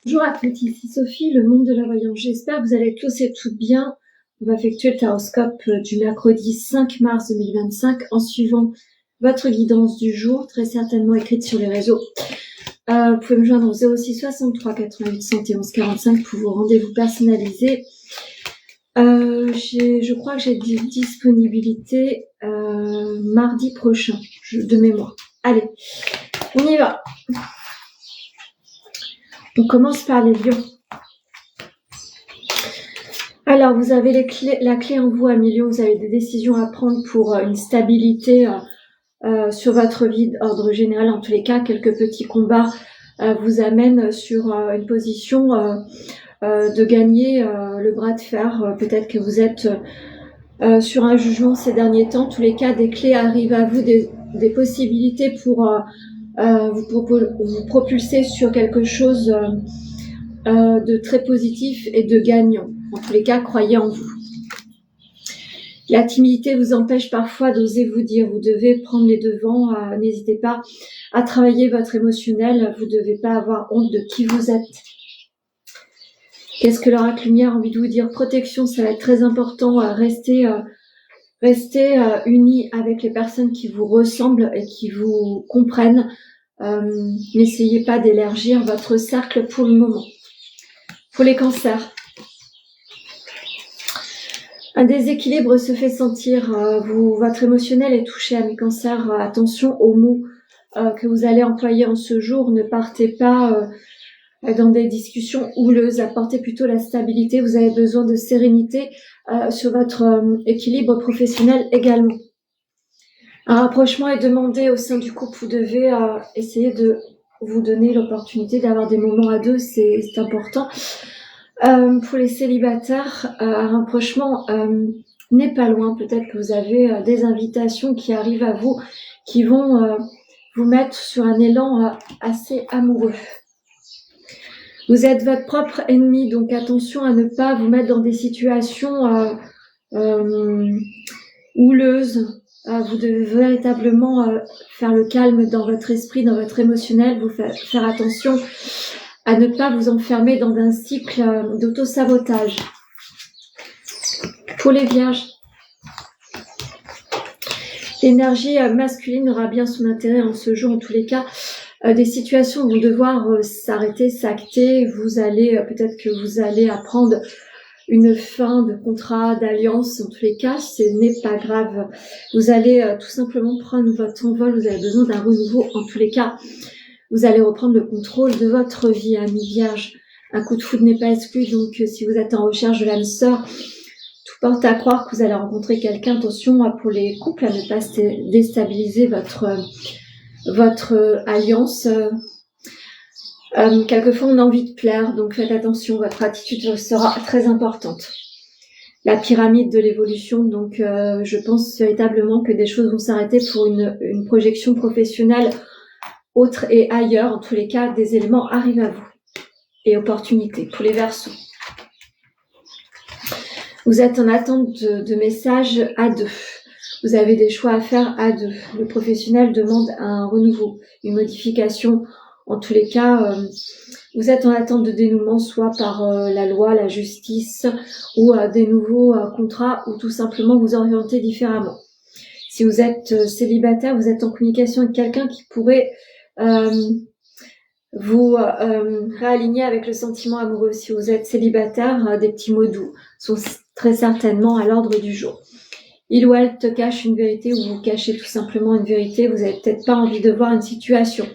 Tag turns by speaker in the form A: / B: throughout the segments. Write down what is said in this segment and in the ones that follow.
A: Bonjour à toutes, ici Sophie, le monde de la voyance. J'espère que vous allez tous et toutes bien. On va effectuer le taroscope du mercredi 5 mars 2025 en suivant votre guidance du jour, très certainement écrite sur les réseaux. Vous pouvez me joindre au 06 63 88 111 45 pour vos rendez-vous personnalisés. Je crois que j'ai des disponibilités mardi prochain, de mémoire. Allez, on y va. On commence par les lions. Alors, vous avez la clé en vous, Amélie, vous avez des décisions à prendre pour une stabilité sur votre vie d'ordre général. En tous les cas, quelques petits combats vous amènent sur une position de gagner le bras de fer. Peut-être que vous êtes sur un jugement ces derniers temps. En tous les cas, des clés arrivent à vous, des possibilités pour vous propulser sur quelque chose de très positif et de gagnant. En tous les cas, croyez en vous. La timidité vous empêche parfois d'oser vous dire. Vous devez prendre les devants. N'hésitez pas à travailler votre émotionnel. Vous ne devez pas avoir honte de qui vous êtes. Qu'est-ce que l'oracle lumière a envie de vous dire? Protection, ça va être très important. Restez unis avec les personnes qui vous ressemblent et qui vous comprennent. N'essayez pas d'élargir votre cercle pour le moment. Pour les cancers, un déséquilibre se fait sentir. Votre émotionnel est touché à mes cancers. Attention aux mots que vous allez employer en ce jour. Ne partez pas dans des discussions houleuses. Apportez plutôt la stabilité. Vous avez besoin de sérénité sur votre équilibre professionnel également. Un rapprochement est demandé au sein du couple. Vous devez essayer de vous donner l'opportunité d'avoir des moments à deux. C'est important. Pour les célibataires, un rapprochement n'est pas loin. Peut-être que vous avez des invitations qui arrivent à vous, qui vont vous mettre sur un élan assez amoureux. Vous êtes votre propre ennemi, donc attention à ne pas vous mettre dans des situations houleuses. Vous devez véritablement faire le calme dans votre esprit, dans votre émotionnel, vous faire attention à ne pas vous enfermer dans un cycle d'auto-sabotage. Pour les vierges, l'énergie masculine aura bien son intérêt en ce jour. En tous les cas, des situations vont devoir s'arrêter, s'acter. Peut-être que vous allez apprendre une fin de contrat, d'alliance. En tous les cas, ce n'est pas grave. Vous allez tout simplement prendre votre envol. Vous avez besoin d'un renouveau. En tous les cas, vous allez reprendre le contrôle de votre vie, amis vierge. Un coup de foudre n'est pas exclu, donc si vous êtes en recherche de l'âme sœur, tout porte à croire que vous allez rencontrer quelqu'un. Attention pour les couples à ne pas déstabiliser votre alliance. Quelquefois, on a envie de plaire, donc faites attention, votre attitude sera très importante. La pyramide de l'évolution, donc je pense véritablement que des choses vont s'arrêter pour une projection professionnelle autre et ailleurs. En tous les cas, des éléments arrivent à vous. Et opportunités pour les Verseaux. Vous êtes en attente de messages à deux. Vous avez des choix à faire à deux. Le professionnel demande un renouveau, une modification. En tous les cas, vous êtes en attente de dénouement, soit par la loi, la justice, ou des nouveaux contrats, ou tout simplement vous orienter différemment. Si vous êtes célibataire, vous êtes en communication avec quelqu'un qui pourrait vous réaligner avec le sentiment amoureux. Si vous êtes célibataire, des petits mots doux sont très certainement à l'ordre du jour. Il ou elle te cache une vérité, ou vous cachez tout simplement une vérité. Vous n'avez peut-être pas envie de voir une situation.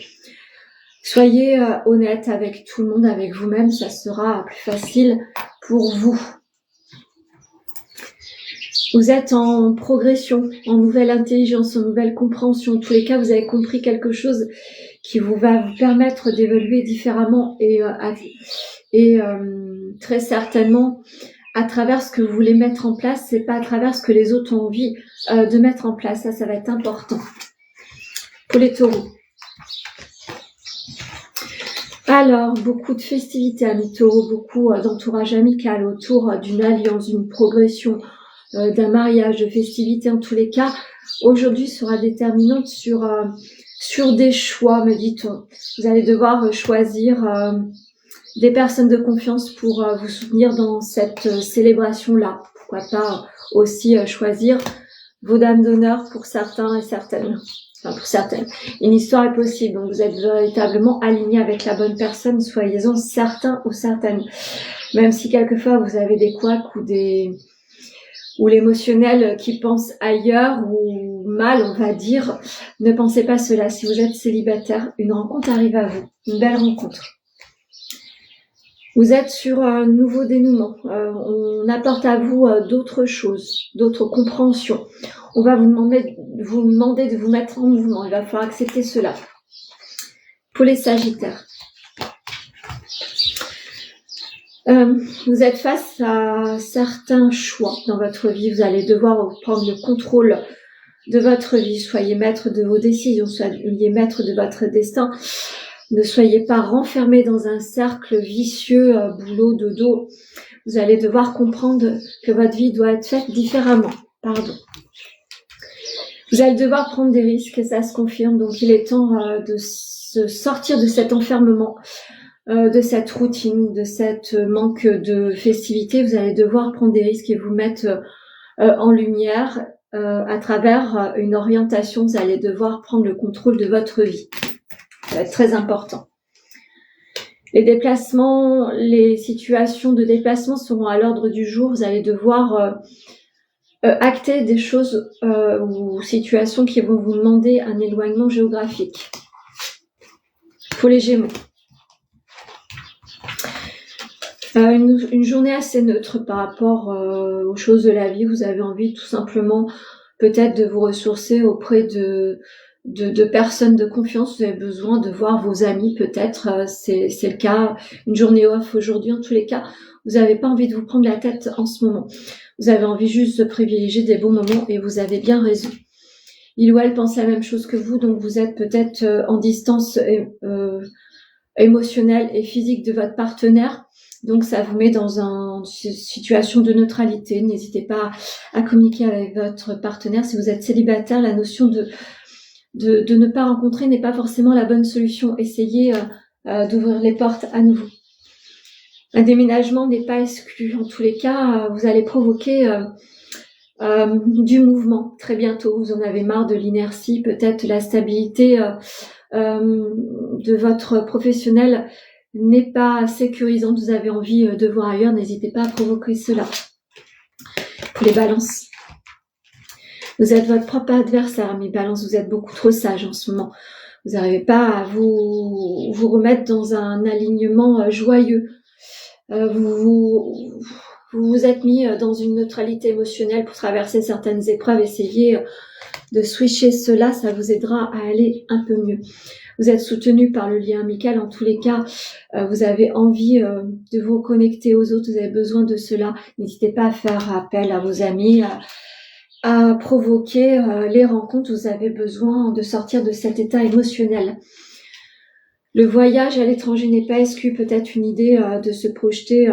A: Soyez honnête avec tout le monde, avec vous-même, ça sera plus facile pour vous. Vous êtes en progression, en nouvelle intelligence, en nouvelle compréhension. En tous les cas, vous avez compris quelque chose qui va vous permettre d'évoluer différemment et très certainement à travers ce que vous voulez mettre en place. C'est pas à travers ce que les autres ont envie de mettre en place. Ça va être important. Pour les taureaux. Alors, beaucoup de festivités, amis taureaux, beaucoup d'entourage amical autour d'une alliance, d'une progression, d'un mariage, de festivités. En tous les cas, aujourd'hui sera déterminante sur des choix, me dit-on. Vous allez devoir choisir des personnes de confiance pour vous soutenir dans cette célébration-là. Pourquoi pas aussi choisir vos dames d'honneur pour certains et certaines. Enfin, pour certaines. Une histoire est possible, donc vous êtes véritablement aligné avec la bonne personne, soyez-en certains ou certaines. Même si quelquefois vous avez des couacs ou l'émotionnel qui pense ailleurs ou mal, on va dire, ne pensez pas cela. Si vous êtes célibataire, une rencontre arrive à vous, une belle rencontre. Vous êtes sur un nouveau dénouement. On apporte à vous d'autres choses, d'autres compréhensions. On va vous demander de vous mettre en mouvement. Il va falloir accepter cela. Pour les Sagittaires. Vous êtes face à certains choix dans votre vie. Vous allez devoir prendre le contrôle de votre vie. Soyez maître de vos décisions, soyez maître de votre destin. Ne soyez pas renfermé dans un cercle vicieux, boulot, dodo. Vous allez devoir comprendre que votre vie doit être faite différemment. Vous allez devoir prendre des risques et ça se confirme. Donc il est temps de se sortir de cet enfermement, de cette routine, de cette manque de festivité. Vous allez devoir prendre des risques et vous mettre en lumière à travers une orientation. Vous allez devoir prendre le contrôle de votre vie. Ça va être très important. Les déplacements, les situations de déplacement seront à l'ordre du jour. Vous allez devoir acter des choses ou situations qui vont vous demander un éloignement géographique. Pour les Gémeaux. Une journée assez neutre par rapport aux choses de la vie. Vous avez envie tout simplement peut-être de vous ressourcer auprès de personnes de confiance. Vous avez besoin de voir vos amis peut-être. C'est le cas. Une journée off aujourd'hui en tous les cas. Vous n'avez pas envie de vous prendre la tête en ce moment. Vous avez envie juste de privilégier des bons moments et vous avez bien raison. Il ou elle pense la même chose que vous, donc vous êtes peut-être en distance émotionnelle et physique de votre partenaire. Donc ça vous met dans une situation de neutralité. N'hésitez pas à communiquer avec votre partenaire. Si vous êtes célibataire, la notion de ne pas rencontrer n'est pas forcément la bonne solution. Essayez d'ouvrir les portes à nouveau. Un déménagement n'est pas exclu. En tous les cas, vous allez provoquer du mouvement très bientôt. Vous en avez marre de l'inertie, peut-être la stabilité de votre professionnel n'est pas sécurisante. Vous avez envie de voir ailleurs. N'hésitez pas à provoquer cela. Pour les balances. Vous êtes votre propre adversaire, mes balances. Vous êtes beaucoup trop sage en ce moment. Vous n'arrivez pas à vous remettre dans un alignement joyeux. Vous vous êtes mis dans une neutralité émotionnelle pour traverser certaines épreuves. Essayez de switcher cela, ça vous aidera à aller un peu mieux. Vous êtes soutenu par le lien amical. En tous les cas, vous avez envie de vous connecter aux autres. Vous avez besoin de cela. N'hésitez pas à faire appel à vos amis, à provoquer les rencontres. Vous avez besoin de sortir de cet état émotionnel. Le voyage à l'étranger n'est pas exclu. Peut-être une idée de se projeter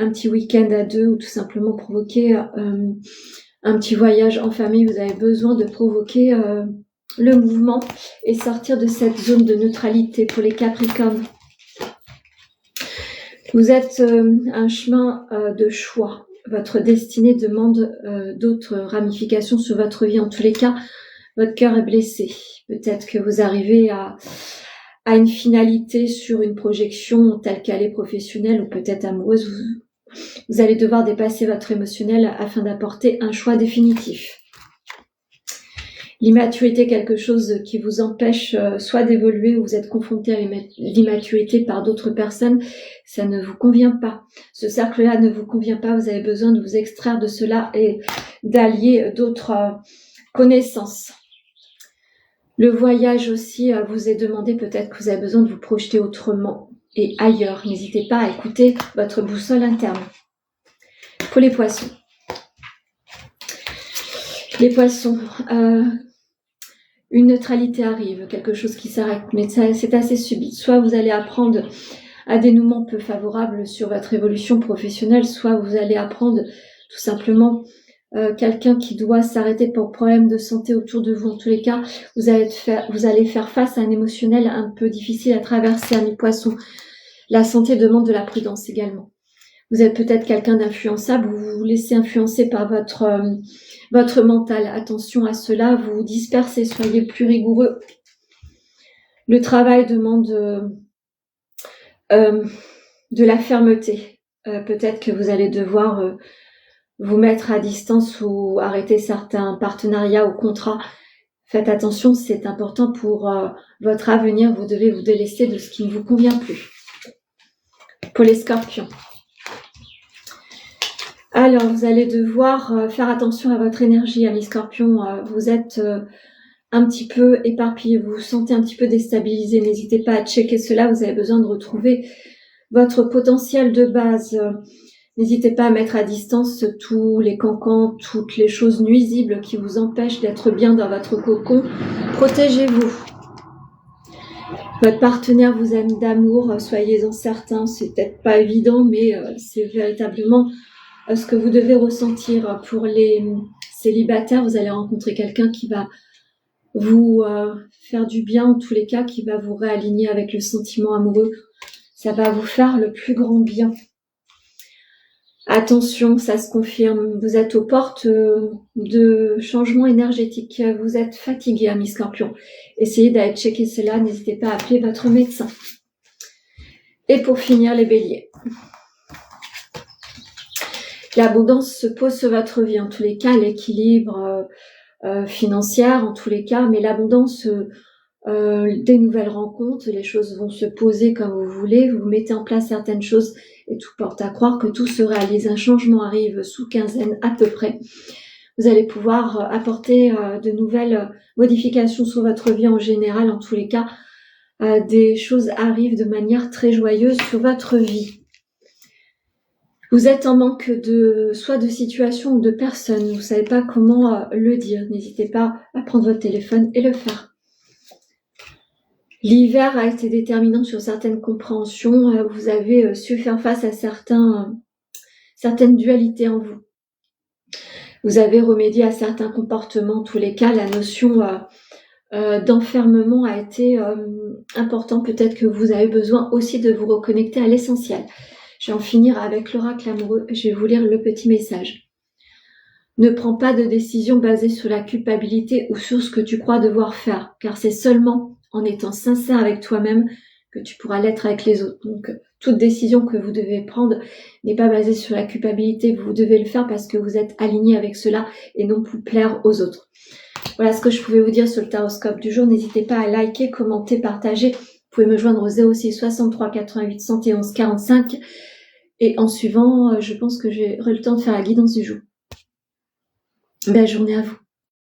A: un petit week-end à deux ou tout simplement provoquer un petit voyage en famille. Vous avez besoin de provoquer le mouvement et sortir de cette zone de neutralité. Pour les Capricornes, vous êtes un chemin de choix. Votre destinée demande d'autres ramifications sur votre vie. En tous les cas, votre cœur est blessé. Peut-être que vous arrivez à une finalité sur une projection telle qu'elle est professionnelle ou peut-être amoureuse. Vous allez devoir dépasser votre émotionnel afin d'apporter un choix définitif. L'immaturité est quelque chose qui vous empêche soit d'évoluer ou vous êtes confronté à l'immaturité par d'autres personnes. Ça ne vous convient pas. Ce cercle-là ne vous convient pas. Vous avez besoin de vous extraire de cela et d'allier d'autres connaissances. Le voyage aussi vous est demandé. Peut-être que vous avez besoin de vous projeter autrement et ailleurs. N'hésitez pas à écouter votre boussole interne. Pour les poissons. Les poissons, une neutralité arrive, quelque chose qui s'arrête, mais c'est assez subit. Soit vous allez apprendre à dénouement peu favorable sur votre évolution professionnelle, soit vous allez apprendre tout simplement quelqu'un qui doit s'arrêter pour problème de santé autour de vous. En tous les cas, vous allez faire face à un émotionnel un peu difficile à traverser, amis poissons. La santé demande de la prudence également. Vous êtes peut-être quelqu'un d'influençable, vous vous laissez influencer par votre mental. Attention à cela, vous vous dispersez, soyez plus rigoureux. Le travail demande de la fermeté. Peut-être que vous allez devoir vous mettre à distance ou arrêter certains partenariats ou contrats. Faites attention, c'est important pour votre avenir. Vous devez vous délester de ce qui ne vous convient plus. Pour les scorpions. Alors, vous allez devoir faire attention à votre énergie, amis scorpions. Vous êtes un petit peu éparpillé, vous vous sentez un petit peu déstabilisé. N'hésitez pas à checker cela. Vous avez besoin de retrouver votre potentiel de base. N'hésitez pas à mettre à distance tous les cancans, toutes les choses nuisibles qui vous empêchent d'être bien dans votre cocon. Protégez-vous. Votre partenaire vous aime d'amour, soyez-en certains. C'est peut-être pas évident, mais c'est véritablement ce que vous devez ressentir. Pour les célibataires, vous allez rencontrer quelqu'un qui va vous faire du bien, en tous les cas, qui va vous réaligner avec le sentiment amoureux. Ça va vous faire le plus grand bien. Attention, ça se confirme, vous êtes aux portes de changements énergétiques. Vous êtes fatigué, amis scorpions. Essayez d'aller checker cela, n'hésitez pas à appeler votre médecin. Et pour finir, les béliers. L'abondance se pose sur votre vie, en tous les cas, l'équilibre financier, en tous les cas, mais l'abondance, des nouvelles rencontres, les choses vont se poser comme vous voulez, vous mettez en place certaines choses et tout porte à croire que tout se réalise. Un changement arrive sous quinzaine à peu près. Vous allez pouvoir apporter de nouvelles modifications sur votre vie en général, en tous les cas, des choses arrivent de manière très joyeuse sur votre vie. Vous êtes en manque soit de situation ou de personne, vous ne savez pas comment le dire. N'hésitez pas à prendre votre téléphone et le faire. L'hiver a été déterminant sur certaines compréhensions. Vous avez su faire face à certaines dualités en vous. Vous avez remédié à certains comportements. En tous les cas, la notion d'enfermement a été important. Peut-être que vous avez besoin aussi de vous reconnecter à l'essentiel. Je vais en finir avec l'oracle amoureux. Je vais vous lire le petit message. Ne prends pas de décision basée sur la culpabilité ou sur ce que tu crois devoir faire, car c'est seulement en étant sincère avec toi-même que tu pourras l'être avec les autres. Donc, toute décision que vous devez prendre n'est pas basée sur la culpabilité. Vous devez le faire parce que vous êtes aligné avec cela et non pour plaire aux autres. Voilà ce que je pouvais vous dire sur le taroscope du jour. N'hésitez pas à liker, commenter, partager. Vous pouvez me joindre au 06 63 88 111 45. Et en suivant, je pense que j'aurai le temps de faire la guidance du jour. Belle journée à vous.